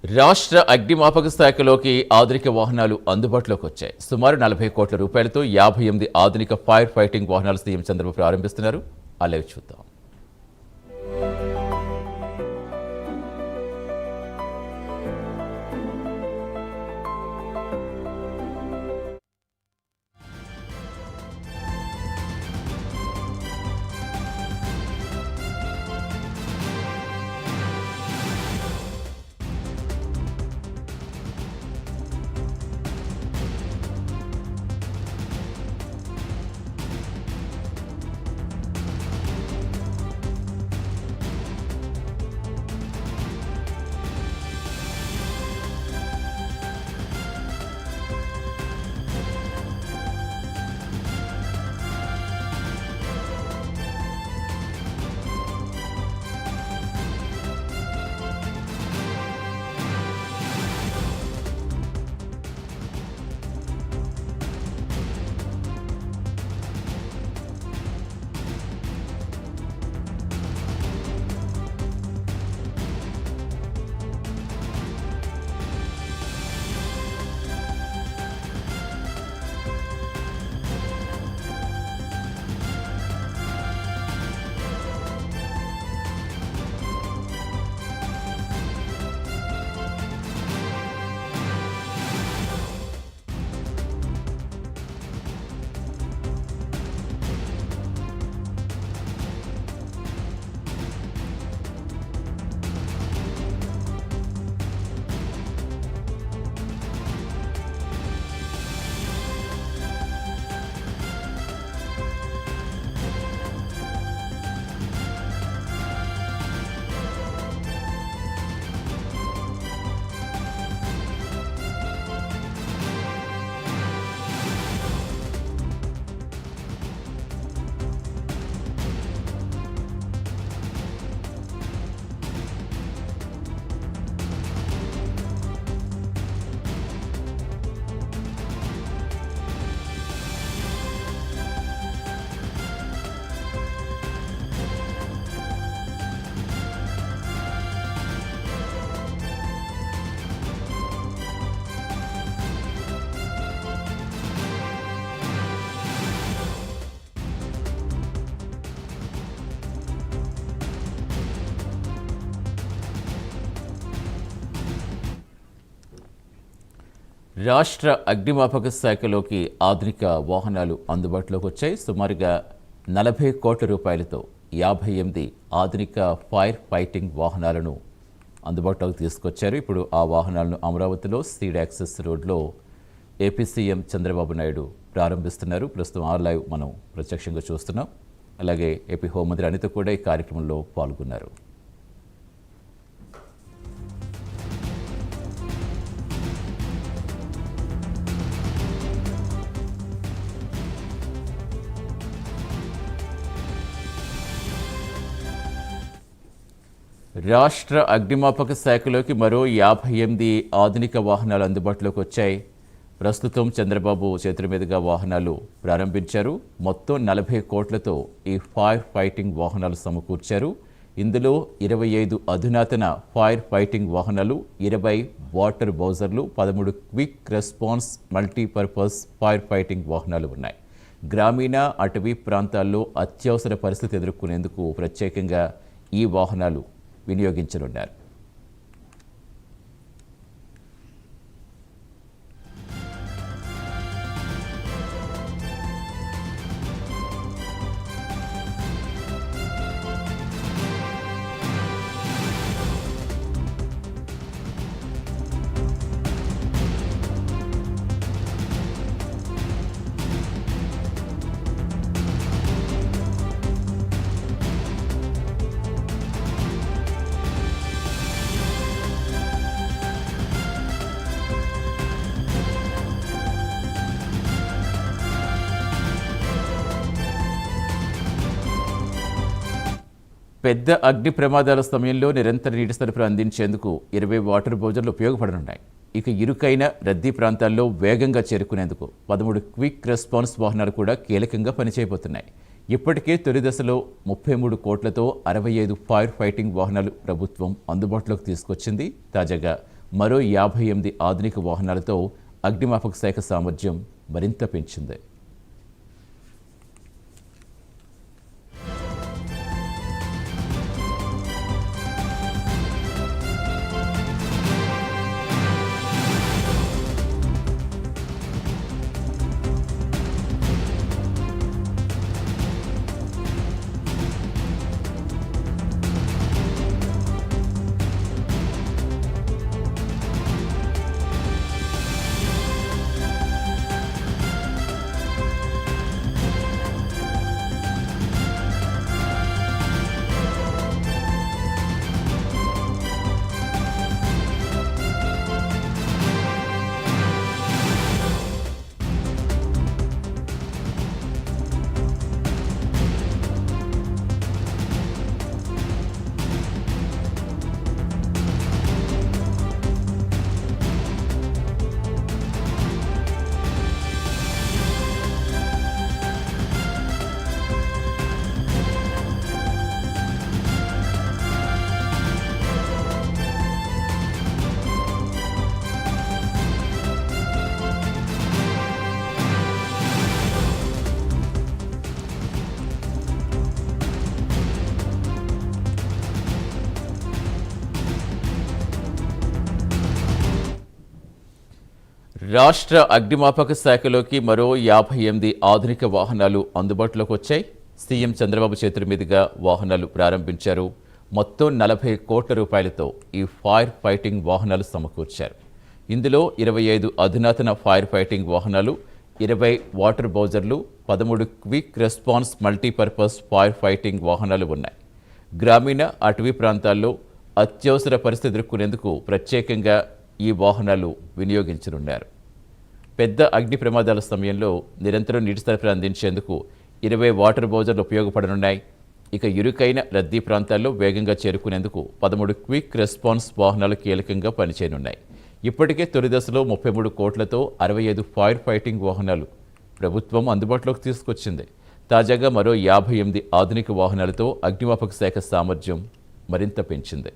రాష్ట్ర అగ్నిమాపక శాఖలోకి ఆధునిక వాహనాలు అందుబాటులోకి వచ్చాయి. సుమారు 40 కోట్ల రూపాయలతో 58 ఆధునిక ఫైర్ ఫైటింగ్ వాహనాలు సీఎం చంద్రబాబు ప్రారంభిస్తున్నారు. ఆ లైవ్ చూద్దాం. రాష్ట్ర అగ్నిమాపక శాఖలోకి ఆధునిక వాహనాలు అందుబాటులోకి వచ్చాయి. సుమారుగా 40 కోట్ల రూపాయలతో 58 ఆధునిక ఫైర్ ఫైటింగ్ వాహనాలను అందుబాటులోకి తీసుకొచ్చారు. ఇప్పుడు ఆ వాహనాలను అమరావతిలో సీడ్ యాక్సెస్ రోడ్లో ఏపీ సీఎం చంద్రబాబు నాయుడు ప్రారంభిస్తున్నారు. ప్రస్తుతం ఆ లైవ్ మనం ప్రత్యక్షంగా చూస్తున్నాం. అలాగే ఏపీ హోంమంత్రి అనిత కూడా ఈ కార్యక్రమంలో పాల్గొన్నారు. రాష్ట్ర అగ్నిమాపక శాఖలోకి మరో 58 ఆధునిక వాహనాలు అందుబాటులోకి వచ్చాయి. ప్రస్తుతం చంద్రబాబు చేతుల మీదుగా వాహనాలు ప్రారంభించారు. మొత్తం 40 కోట్లతో ఈ ఫైర్ ఫైటింగ్ వాహనాలు సమకూర్చారు. ఇందులో 25 అధునాతన ఫైర్ ఫైటింగ్ వాహనాలు, 20 వాటర్ బౌజర్లు, 13 quick response multipurpose fire fighting వాహనాలు ఉన్నాయి. గ్రామీణ అటవీ ప్రాంతాల్లో అత్యవసర పరిస్థితి ఎదుర్కొనేందుకు ప్రత్యేకంగా ఈ వాహనాలు వినియోగించనున్నారు. పెద్ద అగ్ని ప్రమాదాల సమయంలో నిరంతర నీటి సరఫరా అందించేందుకు 20 వాటర్ బౌజర్లు ఉపయోగపడనున్నాయి. ఇక ఇరుకైన రద్దీ ప్రాంతాల్లో వేగంగా చేరుకునేందుకు 13 క్విక్ రెస్పాన్స్ వాహనాలు కూడా కీలకంగా పనిచేయబోతున్నాయి. ఇప్పటికే తొలి దశలో 33 కోట్లతో 65 ఫైర్ ఫైటింగ్ వాహనాలు ప్రభుత్వం అందుబాటులోకి తీసుకొచ్చింది. తాజాగా మరో 58 ఆధునిక వాహనాలతో అగ్నిమాపక శాఖ సామర్థ్యం మరింత పెంచింది. రాష్ట్ర అగ్నిమాపక శాఖలోకి మరో 58 ఆధునిక వాహనాలు అందుబాటులోకి వచ్చాయి. సీఎం చంద్రబాబు చేతుల మీదుగా వాహనాలు ప్రారంభించారు. మొత్తం 40 కోట్ల రూపాయలతో ఈ ఫైర్ ఫైటింగ్ వాహనాలు సమకూర్చారు. ఇందులో 25 అధునాతన ఫైర్ ఫైటింగ్ వాహనాలు, 20 వాటర్ బౌజర్లు, 13 quick response multipurpose fire fighting వాహనాలు ఉన్నాయి. గ్రామీణ అటవీ ప్రాంతాల్లో అత్యవసర పరిస్థితి ఎదుర్కొనేందుకు ప్రత్యేకంగా ఈ వాహనాలు వినియోగించనున్నారు. పెద్ద అగ్ని ప్రమాదాల సమయంలో నిరంతరం నీటి సరఫరా అందించేందుకు 20 వాటర్ బౌజర్లు ఉపయోగపడనున్నాయి. ఇక ఇరుకైన రద్దీ ప్రాంతాల్లో వేగంగా చేరుకునేందుకు 13 క్విక్ రెస్పాన్స్ వాహనాలు కీలకంగా పనిచేయనున్నాయి. ఇప్పటికే తొలి దశలో 33 కోట్లతో 65 ఫైర్ ఫైటింగ్ వాహనాలు ప్రభుత్వం అందుబాటులోకి తీసుకొచ్చింది. తాజాగా మరో 58 ఆధునిక వాహనాలతో అగ్నిమాపక శాఖ సామర్థ్యం మరింత పెంచింది.